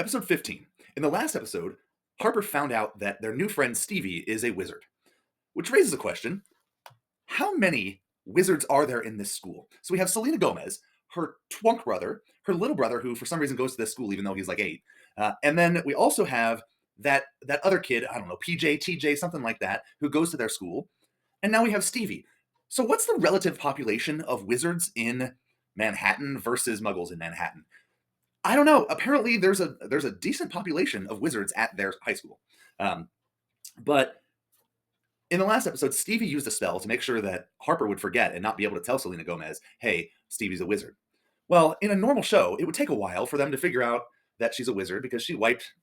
Episode 15. In the last episode, Harper found out that their new friend Stevie is a wizard, which raises a question. How many wizards are there in this school? So we have Selena Gomez, her twunk brother, her little brother, who for some reason goes to this school even though he's like 8. And then we also have that other kid, I don't know, PJ, TJ, something like that, who goes to their school. And now we have Stevie. So what's the relative population of wizards in Manhattan versus muggles in Manhattan? I don't know. Apparently, there's a decent population of wizards at their high school. Um, but in the last episode, Stevie used a spell to make sure that Harper would forget and not be able to tell Selena Gomez, "Hey, Stevie's a wizard." Well, in a normal show, it would take a while for them to figure out that she's a wizard because she wiped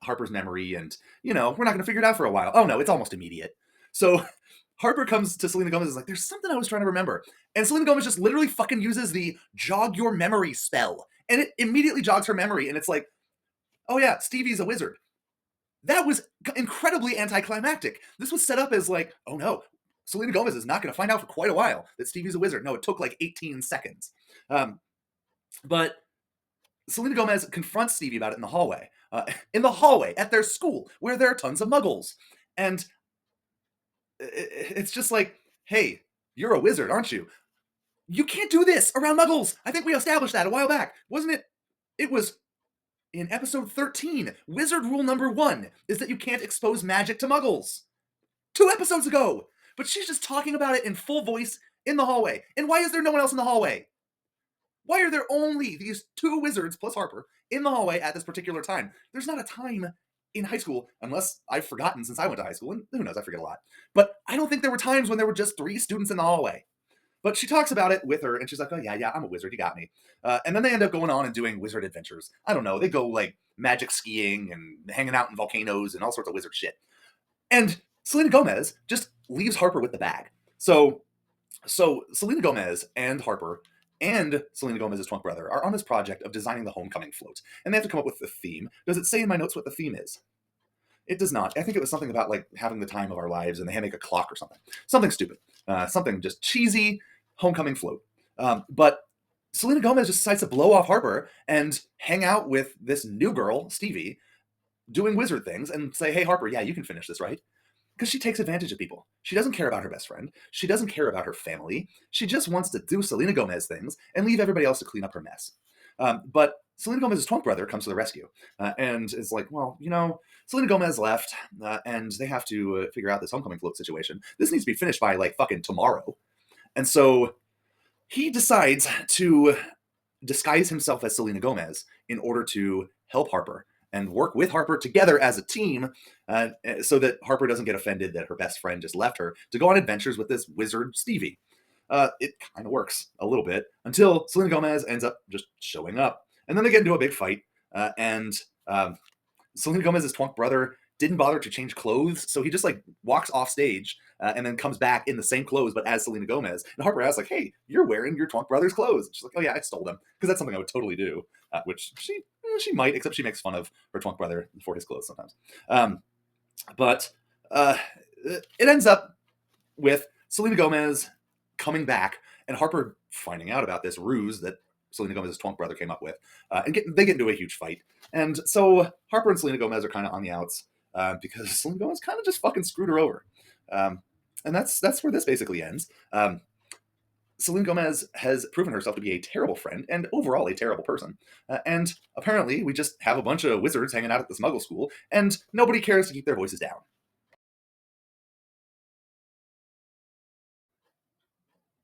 Harper's memory, and we're not going to figure it out for a while. Oh no, it's almost immediate. So Harper comes to Selena Gomez and is like, "There's something I was trying to remember," and Selena Gomez just literally fucking uses the jog your memory spell, and it immediately jogs her memory, and it's like, "Oh yeah, Stevie's a wizard." That was incredibly anticlimactic. This was set up as like, "Oh no, Selena Gomez is not going to find out for quite a while that Stevie's a wizard." No, it took like 18 seconds. Um, but Selena Gomez confronts Stevie about it in the hallway at their school where there are tons of muggles. And it's just like, "Hey, you're a wizard, aren't you? You can't do this around muggles. I think we established that a while back. Wasn't it? It was in episode 13. Wizard rule number 1 is that you can't expose magic to muggles. 2 episodes ago. But she's just talking about it in full voice in the hallway. And why is there no one else in the hallway? Why are there only these 2 wizards plus Harper in the hallway at this particular time? There's not a time in high school, unless I've forgotten since I went to high school, and who knows, I forget a lot. But I don't think there were times when there were just 3 students in the hallway. But she talks about it with her, and she's like, "Oh, yeah, I'm a wizard, you got me." And then they end up going on and doing wizard adventures. I don't know, they go, like, magic skiing and hanging out in volcanoes and all sorts of wizard shit. And Selena Gomez just leaves Harper with the bag. So Selena Gomez and Harper and Selena Gomez's twunk brother are on this project of designing the homecoming float. And they have to come up with the theme. Does it say in my notes what the theme is? It does not. I think it was something about like having the time of our lives, and they had to make a clock or something. Something stupid. Something just cheesy, homecoming float. But Selena Gomez just decides to blow off Harper and hang out with this new girl, Stevie, doing wizard things, and say, "Hey, Harper, yeah, you can finish this, right?" Because she takes advantage of people. She doesn't care about her best friend. She doesn't care about her family. She just wants to do Selena Gomez things and leave everybody else to clean up her mess. But Selena Gomez's twunk brother comes to the rescue and is like, "Well, Selena Gomez left, and they have to figure out this homecoming float situation. This needs to be finished by like fucking tomorrow." And so he decides to disguise himself as Selena Gomez in order to help Harper and work with Harper together as a team, so that Harper doesn't get offended that her best friend just left her to go on adventures with this wizard Stevie. It kind of works a little bit until Selena Gomez ends up just showing up. And then they get into a big fight, and Selena Gomez's twunk brother didn't bother to change clothes, so he just like walks off stage and then comes back in the same clothes but as Selena Gomez. And Harper asks like, "Hey, you're wearing your twunk brother's clothes." And she's like, "Oh yeah, I stole them," because that's something I would totally do. Which she might, except she makes fun of her twunk brother for his clothes sometimes. But it ends up with Selena Gomez coming back and Harper finding out about this ruse that Selena Gomez's twunk brother came up with, and they get into a huge fight. And so Harper and Selena Gomez are kind of on the outs because Selena Gomez kind of just fucking screwed her over. And that's where this basically ends. Selena Gomez has proven herself to be a terrible friend and overall a terrible person. And apparently, we just have a bunch of wizards hanging out at this muggle school, and nobody cares to keep their voices down.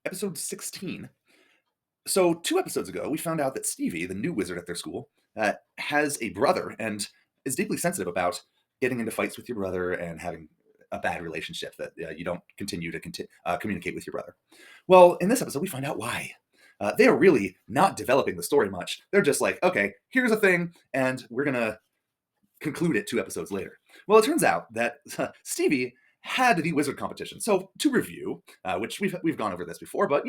Episode 16. So, 2 episodes ago, we found out that Stevie, the new wizard at their school, has a brother and is deeply sensitive about getting into fights with your brother and having a bad relationship, that you don't continue to communicate with your brother. Well, in this episode, we find out why. They are really not developing the story much. They're just like, "Okay, here's a thing, and we're going to conclude it 2 episodes later." Well, it turns out that Stevie had the wizard competition. So, to review, which we've gone over this before, but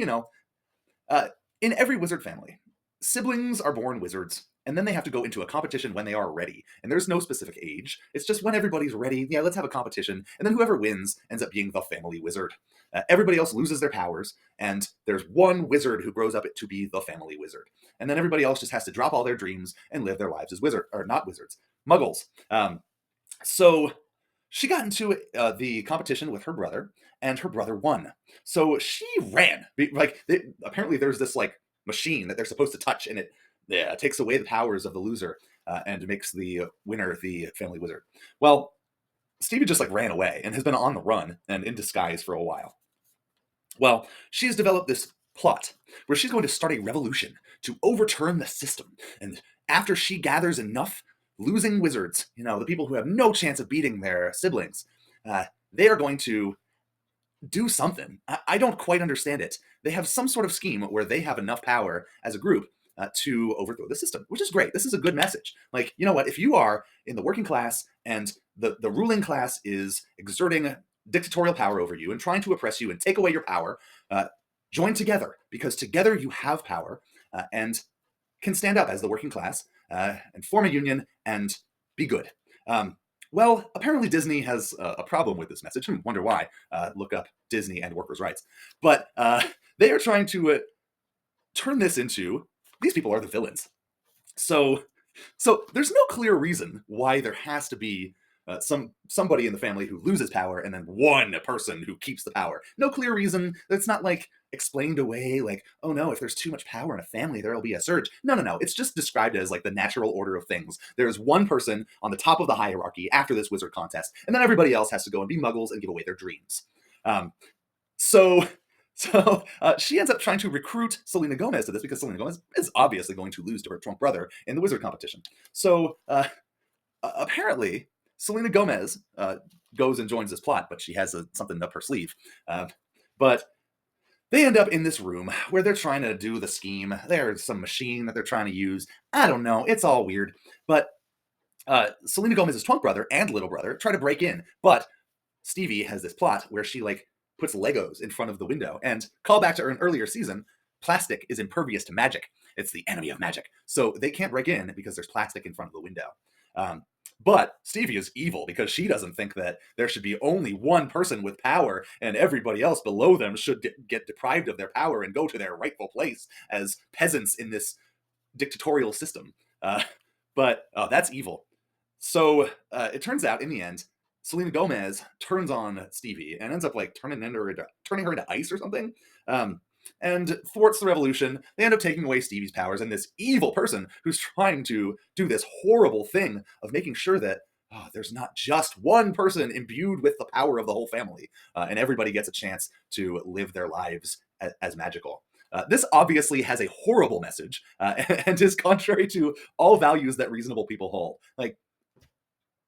uh, in every wizard family, siblings are born wizards, and then they have to go into a competition when they are ready. And there's no specific age. It's just when everybody's ready, yeah, let's have a competition. And then whoever wins ends up being the family wizard. Everybody else loses their powers, and there's one wizard who grows up to be the family wizard. And then everybody else just has to drop all their dreams and live their lives as not wizards, muggles. So she got into the competition with her brother, and her brother won. So she ran. Apparently, there's this like machine that they're supposed to touch, and it takes away the powers of the loser and makes the winner the family wizard. Well, Stevie just like ran away and has been on the run and in disguise for a while. Well, she's developed this plot where she's going to start a revolution to overturn the system. And after she gathers enough losing wizards, the people who have no chance of beating their siblings, they are going to do something. I don't quite understand it. They have some sort of scheme where they have enough power as a group to overthrow the system, which is great. This is a good message. Like, you know what? If you are in the working class and the ruling class is exerting dictatorial power over you and trying to oppress you and take away your power, join together, because together you have power and can stand up as the working class and form a union and be good. Well, apparently Disney has a problem with this message. Wonder why. Look up Disney and workers' rights. But they are trying to turn this into, these people are the villains. So there's no clear reason why there has to be somebody in the family who loses power and then one person who keeps the power. No clear reason. It's not like explained away like, oh no, if there's too much power in a family, there'll be a surge. No. It's just described as like the natural order of things. There's one person on the top of the hierarchy after this wizard contest, and then everybody else has to go and be muggles and give away their dreams. So she ends up trying to recruit Selena Gomez to this because Selena Gomez is obviously going to lose to her twunk brother in the wizard competition. So apparently, Selena Gomez goes and joins this plot, but she has something up her sleeve. But they end up in this room where they're trying to do the scheme. There's some machine that they're trying to use. I don't know. It's all weird. But Selena Gomez's twunk brother and little brother try to break in. But Stevie has this plot where she puts Legos in front of the window. And call back to an earlier season, plastic is impervious to magic. It's the enemy of magic. So they can't break in because there's plastic in front of the window. But Stevie is evil because she doesn't think that there should be only one person with power and everybody else below them should get deprived of their power and go to their rightful place as peasants in this dictatorial system. But that's evil. So it turns out in the end, Selena Gomez turns on Stevie and ends up turning her into ice or something. And thwarts the revolution. They end up taking away Stevie's powers, and this evil person who's trying to do this horrible thing of making sure that there's not just one person imbued with the power of the whole family, and everybody gets a chance to live their lives as magical. This obviously has a horrible message and is contrary to all values that reasonable people hold. Like,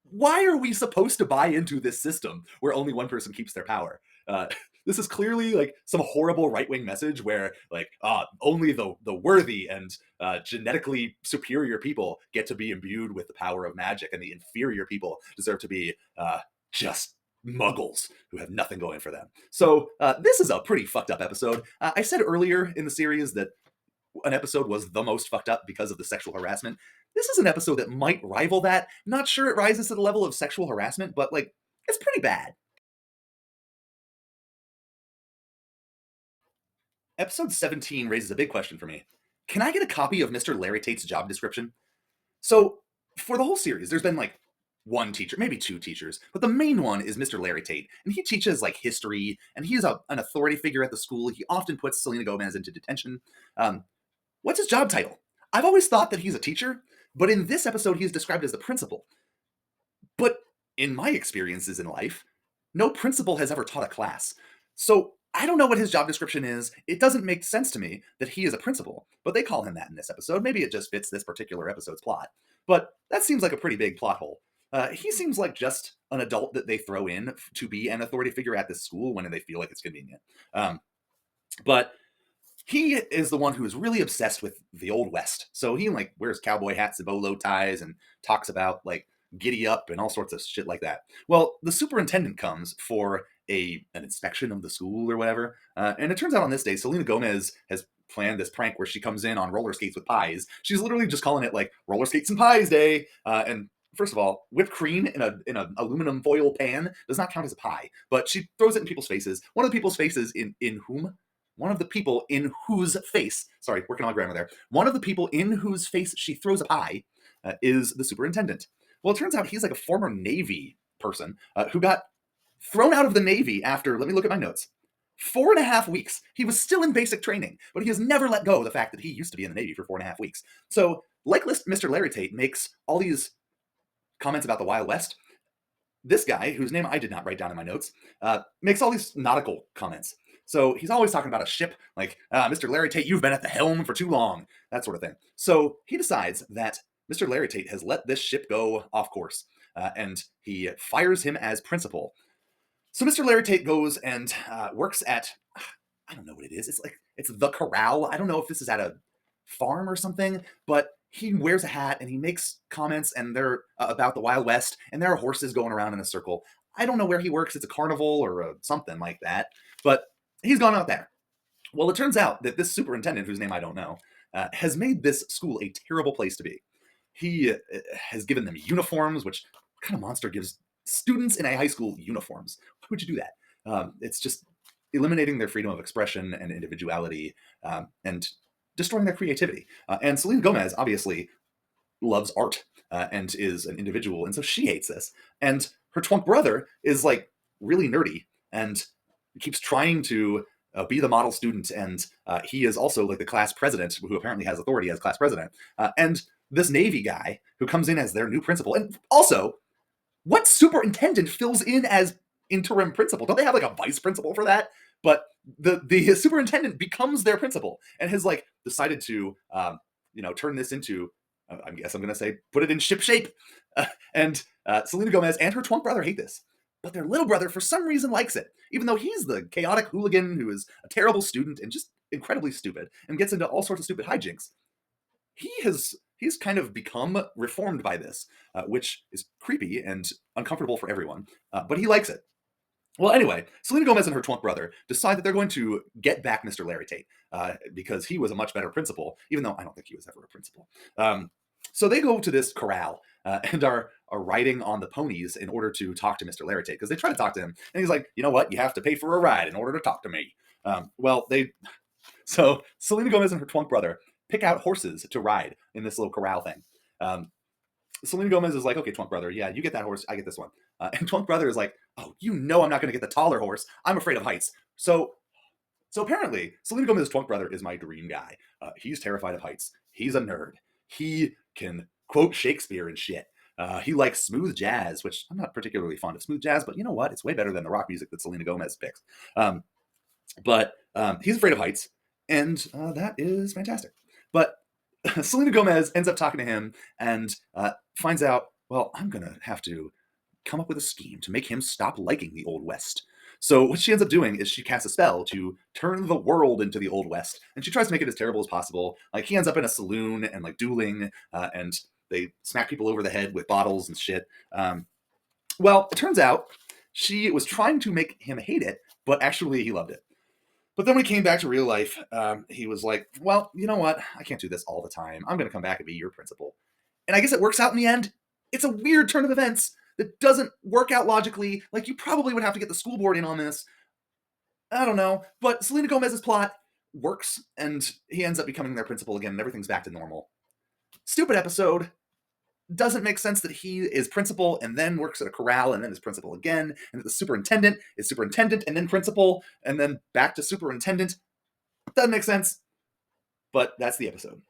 why are we supposed to buy into this system where only one person keeps their power? This is clearly some horrible right-wing message where only the worthy and genetically superior people get to be imbued with the power of magic, and the inferior people deserve to be just muggles who have nothing going for them. So this is a pretty fucked up episode. I said earlier in the series that an episode was the most fucked up because of the sexual harassment. This is an episode that might rival that. Not sure it rises to the level of sexual harassment, but it's pretty bad. Episode 17 raises a big question for me. Can I get a copy of Mr. Larry Tate's job description? So, for the whole series, there's been one teacher, maybe two teachers, but the main one is Mr. Larry Tate, and he teaches history, and he's an authority figure at the school. He often puts Selena Gomez into detention. What's his job title? I've always thought that he's a teacher, but in this episode, he's described as the principal. But in my experiences in life, no principal has ever taught a class. So I don't know what his job description is. It doesn't make sense to me that he is a principal, but they call him that in this episode. Maybe it just fits this particular episode's plot. But that seems like a pretty big plot hole. He seems like just an adult that they throw in to be an authority figure at this school when they feel like it's convenient. But he is the one who is really obsessed with the Old West. So he wears cowboy hats and bolo ties and talks about giddy up and all sorts of shit like that. Well, the superintendent comes for an inspection of the school or whatever. And it turns out on this day, Selena Gomez has plan this prank where she comes in on roller skates with pies. She's literally just calling it like roller skates and pies day. And first of all, whipped cream in an aluminum foil pan does not count as a pie. But she throws it in people's faces. One of the people's faces in whom. One of the people in whose face, sorry, working on grammar there. One of the people in whose face she throws a pie is the superintendent. Well, it turns out he's like a former Navy person who got thrown out of the Navy after, let me look at my notes, 4.5 weeks. He was still in basic training, but he has never let go of the fact that he used to be in the Navy for 4.5 weeks. So, like Mr. Larry Tate makes all these comments about the Wild West, this guy, whose name I did not write down in my notes, makes all these nautical comments. So he's always talking about a ship, like, Mr. Larry Tate, you've been at the helm for too long, that sort of thing. So he decides that Mr. Larry Tate has let this ship go off course, and he fires him as principal. So Mr. Larry Tate goes and works at, I don't know what it is. It's the Corral. I don't know if this is at a farm or something, but he wears a hat and he makes comments and they're about the Wild West, and there are horses going around in a circle. I don't know where he works. It's a carnival or something like that, but he's gone out there. Well, it turns out that this superintendent, whose name I don't know, has made this school a terrible place to be. He has given them uniforms, which what kind of monster gives students in a high school uniforms? Why would you do that? It's just eliminating their freedom of expression and individuality, and destroying their creativity. And Selena Gomez obviously loves art and is an individual, and so she hates this. And her twunk brother is like really nerdy and keeps trying to be the model student, and he is also like the class president, who apparently has authority as class president. And this Navy guy who comes in as their new principal, and also, what superintendent fills in as interim principal? Don't they have like a vice principal for that? But the superintendent becomes their principal and has like decided to turn this into, I guess I'm going to say, put it in ship shape. And Selena Gomez and her twunk brother hate this, but their little brother for some reason likes it, even though he's the chaotic hooligan who is a terrible student and just incredibly stupid and gets into all sorts of stupid hijinks. He's kind of become reformed by this, which is creepy and uncomfortable for everyone, but he likes it. Well, anyway, Selena Gomez and her twunk brother decide that they're going to get back Mr. Larry Tate because he was a much better principal, even though I don't think he was ever a principal. So they go to this corral and are riding on the ponies in order to talk to Mr. Larry Tate, because they try to talk to him, and he's like, you know what, you have to pay for a ride in order to talk to me. So Selena Gomez and her twunk brother pick out horses to ride in this little corral thing. Selena Gomez is like, okay, twunk brother, yeah, you get that horse, I get this one. And twunk brother is like, oh, I'm not going to get the taller horse. I'm afraid of heights. So apparently, Selena Gomez's twunk brother is my dream guy. He's terrified of heights. He's a nerd. He can quote Shakespeare and shit. He likes smooth jazz, which I'm not particularly fond of smooth jazz, but you know what? It's way better than the rock music that Selena Gomez picks. But he's afraid of heights, and that is fantastic. But Selena Gomez ends up talking to him and finds out, well, I'm going to have to come up with a scheme to make him stop liking the Old West. So what she ends up doing is she casts a spell to turn the world into the Old West, and she tries to make it as terrible as possible. Like, he ends up in a saloon and like dueling, and they smack people over the head with bottles and shit. Well, it turns out she was trying to make him hate it, but actually he loved it. But then when he came back to real life, he was like, well, you know what? I can't do this all the time. I'm going to come back and be your principal. And I guess it works out in the end. It's a weird turn of events that doesn't work out logically. Like, you probably would have to get the school board in on this. I don't know. But Selena Gomez's plot works, and he ends up becoming their principal again, and everything's back to normal. Stupid episode. Doesn't make sense that he is principal and then works at a corral and then is principal again, and that the superintendent is superintendent and then principal and then back to superintendent. Doesn't make sense, but that's the episode.